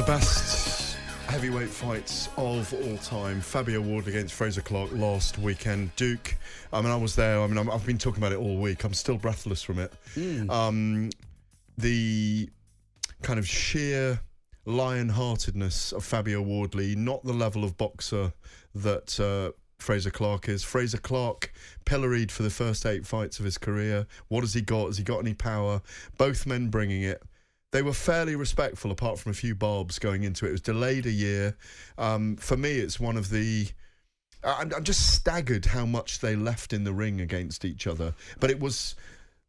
the best heavyweight fights of all time. Fabio Wardley against Frazer Clarke last weekend. Duke, I was there. I've been talking about it all week. I'm still breathless from it. The kind of sheer lion-heartedness of Fabio Wardley, not the level of boxer that Frazer Clarke is. Frazer Clarke pilloried for the first 8 fights of his career. What has he got? Has he got any power? Both men bringing it. They were fairly respectful, apart from a few barbs going into it. It was delayed a year. For me, it's one of the... I'm just staggered how much they left in the ring against each other. But it was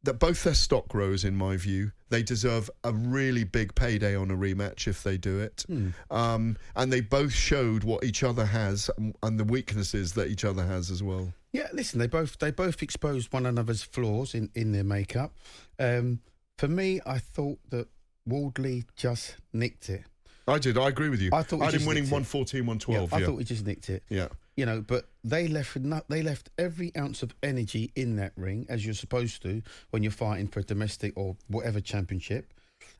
that both their stock rose, in my view. They deserve a really big payday on a rematch if they do it. And they both showed what each other has and the weaknesses that each other has as well. Yeah, listen, they both exposed one another's flaws in their makeup. For me, I thought that Wardley just nicked it. I did. I agree with you. I had him winning 114, 112. I thought he just nicked it. Yeah. You know, but they left every ounce of energy in that ring, as you're supposed to when you're fighting for a domestic or whatever championship.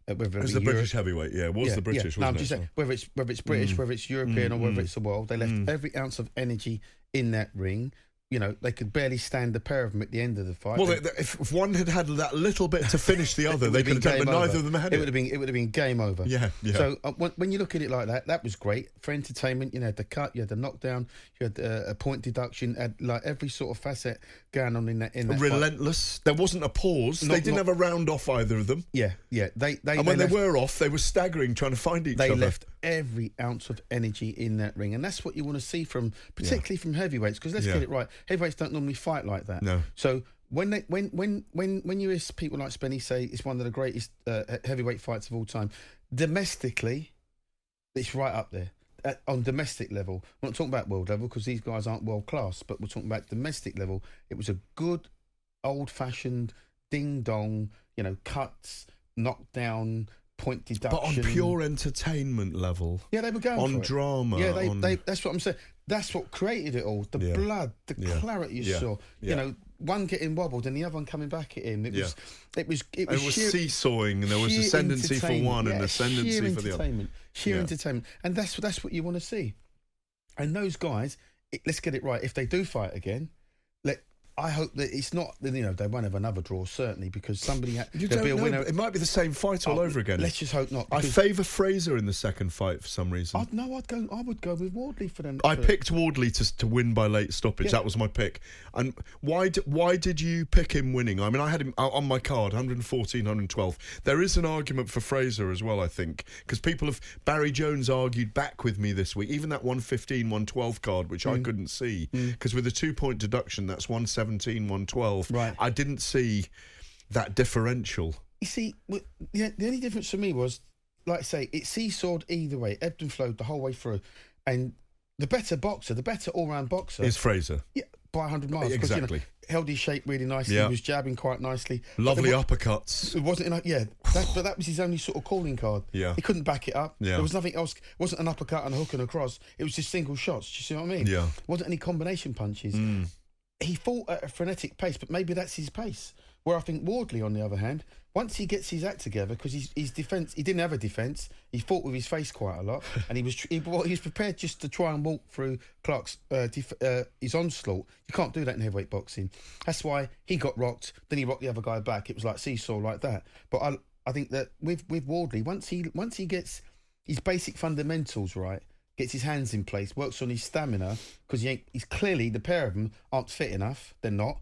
Whether it was the British heavyweight, yeah. It was the British, wasn't I'm just saying, whether it's British, whether it's European or whether it's the world, they left every ounce of energy in that ring. You know, they could barely stand the pair of them at the end of the fight. Well, if one had had that little bit to finish the other, they could have done, but neither of them had it. It would have been game over. Yeah. So when you look at it like that, that was great for entertainment. You know, the cut, you had the knockdown, you had a point deduction, had like every sort of facet going on in that relentless. Fight. There wasn't a pause. They didn't have a round off, either of them. Yeah. And when they were off, they were staggering, trying to find each other. They left every ounce of energy in that ring, and that's what you want to see particularly from heavyweights. Because let's get it right, heavyweights don't normally fight like that. No. So when you hear people like Spenny say it's one of the greatest heavyweight fights of all time, domestically, it's right up there. On domestic level, we're not talking about world level because these guys aren't world class, but we're talking about domestic level. It was a good, old-fashioned ding-dong, cuts, knockdown, point deduction. But on pure entertainment level. Yeah, they were going on for drama. Yeah, they that's what I'm saying. That's what created it all. The blood, the clarity you saw. You know, one getting wobbled and the other one coming back at him. It was seesawing, and there was ascendancy for one and ascendancy for the other. Sheer entertainment. And that's what you want to see. And those guys, let's get it right. If they do fight again, I hope that it's not, they won't have another draw, certainly, because somebody there'll be a winner. It might be the same fight all over again. Let's just hope not. I favour Frazer in the second fight for some reason. I would go with Wardley for them. I picked Wardley to win by late stoppage. Yeah. That was my pick. And why did you pick him winning? I mean, I had him on my card, 114, 112. There is an argument for Frazer as well, I think, because Barry Jones argued back with me this week, even that 115, 112 card, which I couldn't see, because with a 2-point deduction, that's 117, 112. Right. I didn't see that differential. You see, the only difference for me was, like I say, it seesawed either way, ebbed and flowed the whole way through. And the better boxer, the better all-round boxer... is Frazer. Yeah, by 100 miles. Exactly. Held his shape really nicely. Yeah. He was jabbing quite nicely. Lovely uppercuts. It wasn't enough. Yeah, but that was his only sort of calling card. Yeah. He couldn't back it up. Yeah. There was nothing else. It wasn't an uppercut and a hook and a cross. It was just single shots. Do you see what I mean? Yeah. It wasn't any combination punches. He fought at a frenetic pace, but maybe that's his pace. Where I think Wardley, on the other hand, once he gets his act together, because his defence, he didn't have a defence. He fought with his face quite a lot, and he was prepared just to try and walk through Clarke's his onslaught. You can't do that in heavyweight boxing. That's why he got rocked. Then he rocked the other guy back. It was like seesaw like that. But I think that with Wardley, once he gets his basic fundamentals right, gets his hands in place, works on his stamina, because he's clearly, the pair of them aren't fit enough. They're not.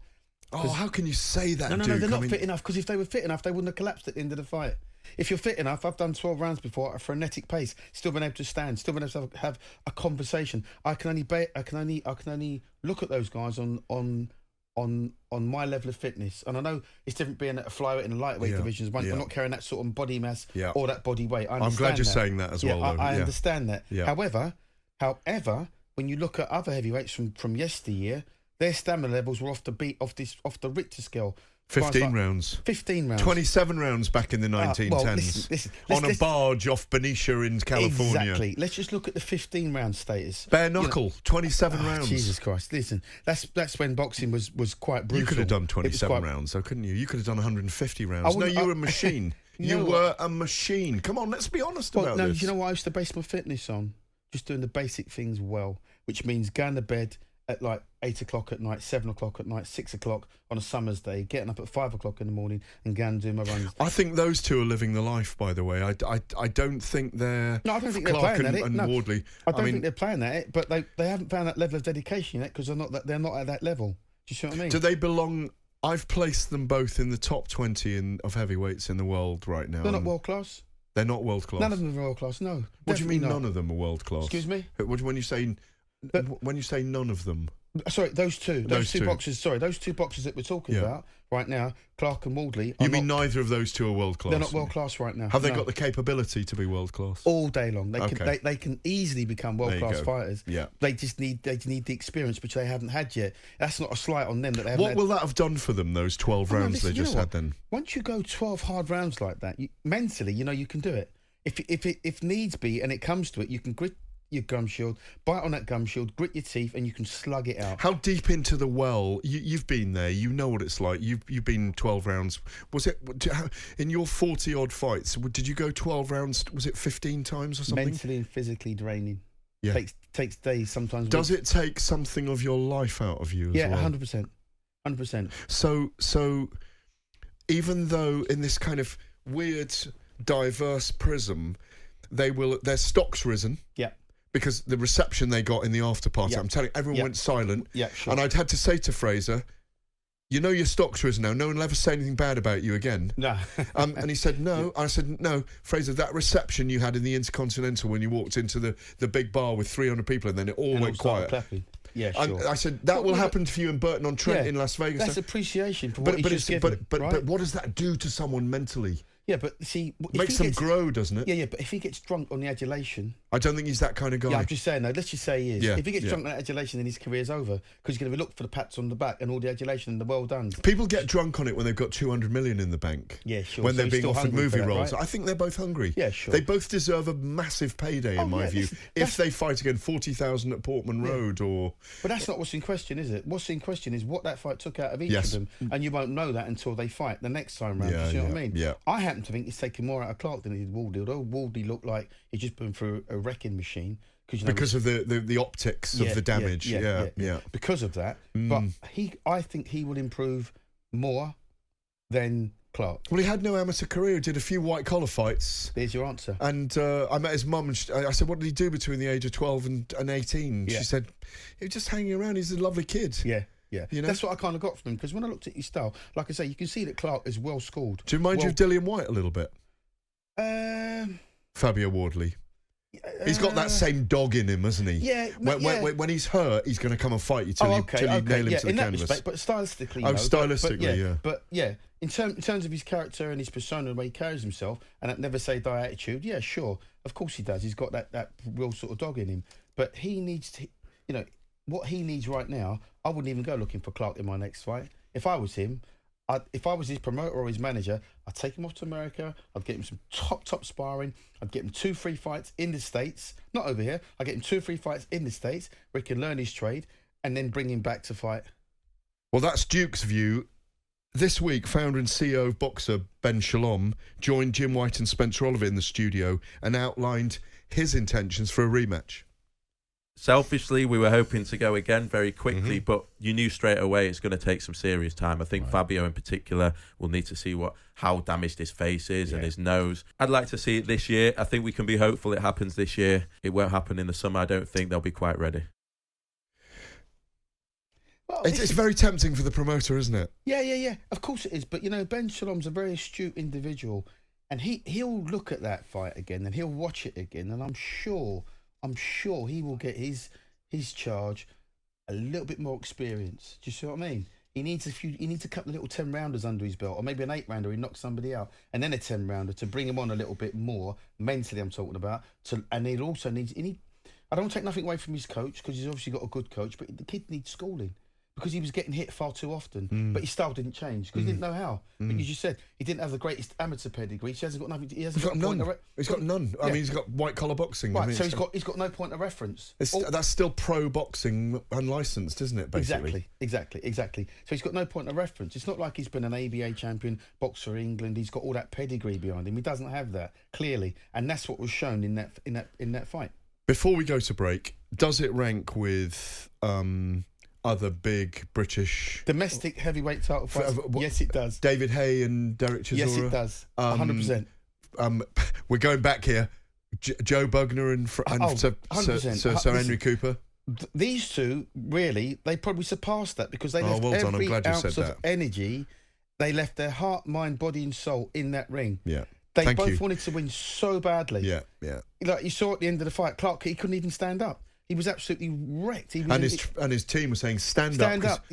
Oh, how can you say that, No, Duke? they're not fit enough, because if they were fit enough, they wouldn't have collapsed at the end of the fight. If you're fit enough, I've done 12 rounds before at a frenetic pace, still been able to stand, still been able to have a conversation. I can only look at those guys on my level of fitness, and I know it's different being at a flyweight and lightweight divisions. We're not carrying that sort of body mass or that body weight. I'm glad you're saying that as well. I understand that. Yeah. However, when you look at other heavyweights from yesteryear, their stamina levels were off the Richter scale. 15 rounds. 15 rounds. 27 rounds back in the 1910s. Listen, on a barge off Benicia in California. Exactly. Let's just look at the 15 round status. Bare knuckle, 27 rounds. Jesus Christ. Listen, that's when boxing was quite brutal. You could have done 27 rounds, though, couldn't you? You could have done 150 rounds. No, you were a machine. You were a machine. Come on, let's be honest about this. Do you know what I used to base my fitness on? Just doing the basic things well, which means going to bed at like 8 o'clock at night, 7 o'clock at night, 6 o'clock on a summer's day, getting up at 5 o'clock in the morning and going and doing my runs. I think those two are living the life, by the way. I don't think they're... No, I don't think Clarke they're playing at it. and Wardley. I don't think they're playing at it, but they haven't found that level of dedication yet because they're not at that level. Do you see what I mean? Do they belong... I've placed them both in the top 20 of heavyweights in the world right now. They're not world class. They're not world class. None of them are world class. No. What do you mean not. none of them are world class? Excuse me. When you say none of them? Sorry, those two boxers. Sorry, those two boxers that we're talking about right now, Clarke and Wardley. You mean neither of those two are world class? They're not world class right now. Have they got the capability to be world class? All day long, they can easily become world class fighters. Yeah, they need the experience which they haven't had yet. That's not a slight on them that they haven't. What will that have done for them? Those 12 rounds they just had then. Once you go 12 hard rounds like that, mentally, you can do it. If needs be, and it comes to it, you can grit your gum shield, bite on that gum shield, grit your teeth, and you can slug it out. How deep into the well? You've been there. You know what it's like. You've been 12 rounds. Was it in your 40 odd fights? Did you go 12 rounds? Was it 15 times or something? Mentally and physically draining. Yeah, takes days sometimes. Does it take something of your life out of you? Yeah, as well? 100%. So even though in this kind of weird, diverse prism, their stock's risen. Yeah. Because the reception they got in the after party, I'm telling you, everyone went silent. Yeah, sure. And I'd had to say to Frazer, your stock's risen now. No one will ever say anything bad about you again. No. And he said, no. I said, no, Frazer, that reception you had in the Intercontinental when you walked into the big bar with 300 people and then it all went quiet. Clapping. Yeah, sure. And I said, that will happen for you in Burton-on-Trent in Las Vegas. That's appreciation for what you just given. But what does that do to someone mentally? Yeah, but see... Makes them grow, doesn't it? Yeah, but if he gets drunk on the adulation... I don't think he's that kind of guy. Yeah, I'm just saying, though, let's just say he is. Yeah, if he gets drunk on that adulation, then his career's over, because he's going to be looked for the pats on the back and all the adulation and the well done. People get drunk on it when they've got 200 million in the bank. Yeah, sure. When they're being offered movie that, roles. right? I think they're both hungry. Yeah, sure. They both deserve a massive payday, in my view, if they fight again 40,000 at Portman Road or... But that's not what's in question, is it? What's in question is what that fight took out of each of them, and you won't know that until they fight the next time round. Do you see what I mean? Yeah. I happen to think he's taken more out of Clarke than he did Wardley, although Wardley looked like he'd just been through a wrecking machine. Because of the optics of the damage. Yeah. Because of that. But I think he will improve more than Clarke. Well, he had no amateur career, did a few white-collar fights. There's your answer. And I met his mum, and I said, what did he do between the age of 12 and 18? Yeah. She said, he was just hanging around. He's a lovely kid. Yeah. That's what I kind of got from him, because when I looked at his style, like I say, you can see that Clarke is well schooled. Do you mind you of Dillian White a little bit? Fabio Wardley. He's got that same dog in him, hasn't he? Yeah. When he's hurt, he's going to come and fight you till you nail him to the in that canvas. Respect, but stylistically, stylistically, But in terms of his character and his persona, the way he carries himself, and that never say die attitude, yeah, sure, of course he does. He's got that real sort of dog in him. But he needs to, what he needs right now. I wouldn't even go looking for Clarke in my next fight. If I was him, if I was his promoter or his manager, I'd take him off to America. I'd get him some top sparring. I'd get him 2-3 fights in the States, not over here. I'd get him 2-3 fights in the States where he can learn his trade, and then bring him back to fight. Well, that's Duke's view. This week, founder and CEO of Boxer Ben Shalom joined Jim White and Spencer Oliver in the studio and outlined his intentions for a rematch. Selfishly, we were hoping to go again very quickly, but you knew straight away it's going to take some serious time. I think Fabio in particular will need to see how damaged his face is and his nose. I'd like to see it this year. I think we can be hopeful it happens this year. It won't happen in the summer. I don't think they'll be quite ready. Well, it's very tempting for the promoter, isn't it? Yeah. Of course it is. But, Ben Shalom's a very astute individual, and he'll look at that fight again and he'll watch it again, and I'm sure he will get his charge a little bit more experience. Do you see what I mean? He needs a couple of little 10-rounders under his belt, or maybe an 8-rounder. He knocks somebody out, and then a 10-rounder to bring him on a little bit more mentally. I'm talking about. And he also needs. I don't take nothing away from his coach, because he's obviously got a good coach, but the kid needs schooling, because he was getting hit far too often. But his style didn't change because he didn't know how. But as you said, he didn't have the greatest amateur pedigree. He hasn't got nothing. He hasn't got none. He's got none. I mean, he's got white collar boxing. Right, I mean, so he's got no point of reference. That's still pro boxing unlicensed, isn't it? Basically. Exactly. So he's got no point of reference. It's not like he's been an ABA champion, boxer in England. He's got all that pedigree behind him. He doesn't have that, clearly, and that's what was shown in that fight. Before we go to break, does it rank with other big British domestic heavyweight title fights? Yes, it does. David Haye and Derek Chisora? Yes, it does. 100%. We're going back here. Joe Bugner and Sir Henry Cooper. These two, really, they probably surpassed that because they left every ounce of energy. They left their heart, mind, body and soul in that ring. Yeah. They both wanted to win so badly. Yeah. Like you saw at the end of the fight, Clarke, he couldn't even stand up. He was absolutely wrecked. And his team was saying, stand up.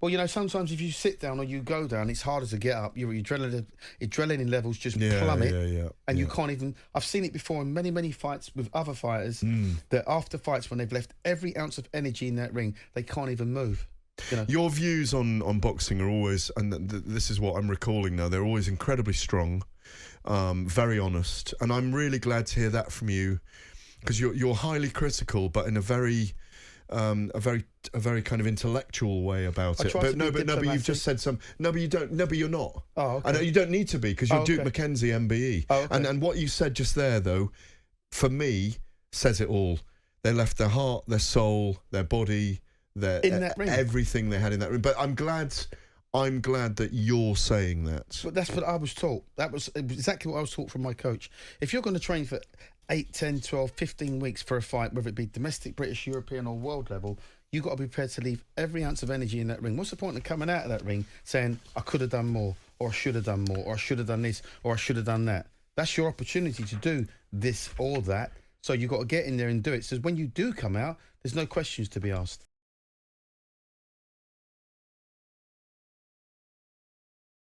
Well, you know, sometimes if you sit down or you go down, it's harder to get up. Your adrenaline levels just plummet. And you can't even... I've seen it before in many, many fights with other fighters that after fights, when they've left every ounce of energy in that ring, they can't even move. You know? Your views on boxing are always, and this is what I'm recalling now, they're always incredibly strong, very honest. And I'm really glad to hear that from you, because you're highly critical, but in a very kind of intellectual way about it. But you've just said some. No, but you don't. No, but you're not. Oh, okay. I know you don't need to be because you're Duke McKenzie MBE. Oh, okay. And what you said just there, though, for me, says it all. They left their heart, their soul, their body, everything they had in that room. But I'm glad that you're saying that. But that's what I was taught. That was exactly what I was taught from my coach. If you're going to train for 8, 10, 12, 15 weeks for a fight, whether it be domestic, British, European or world level, you've got to be prepared to leave every ounce of energy in that ring. What's the point of coming out of that ring saying, I could have done more, or I should have done more, or I should have done this, or I should have done that? That's your opportunity to do this or that. So you've got to get in there and do it. So when you do come out, there's no questions to be asked.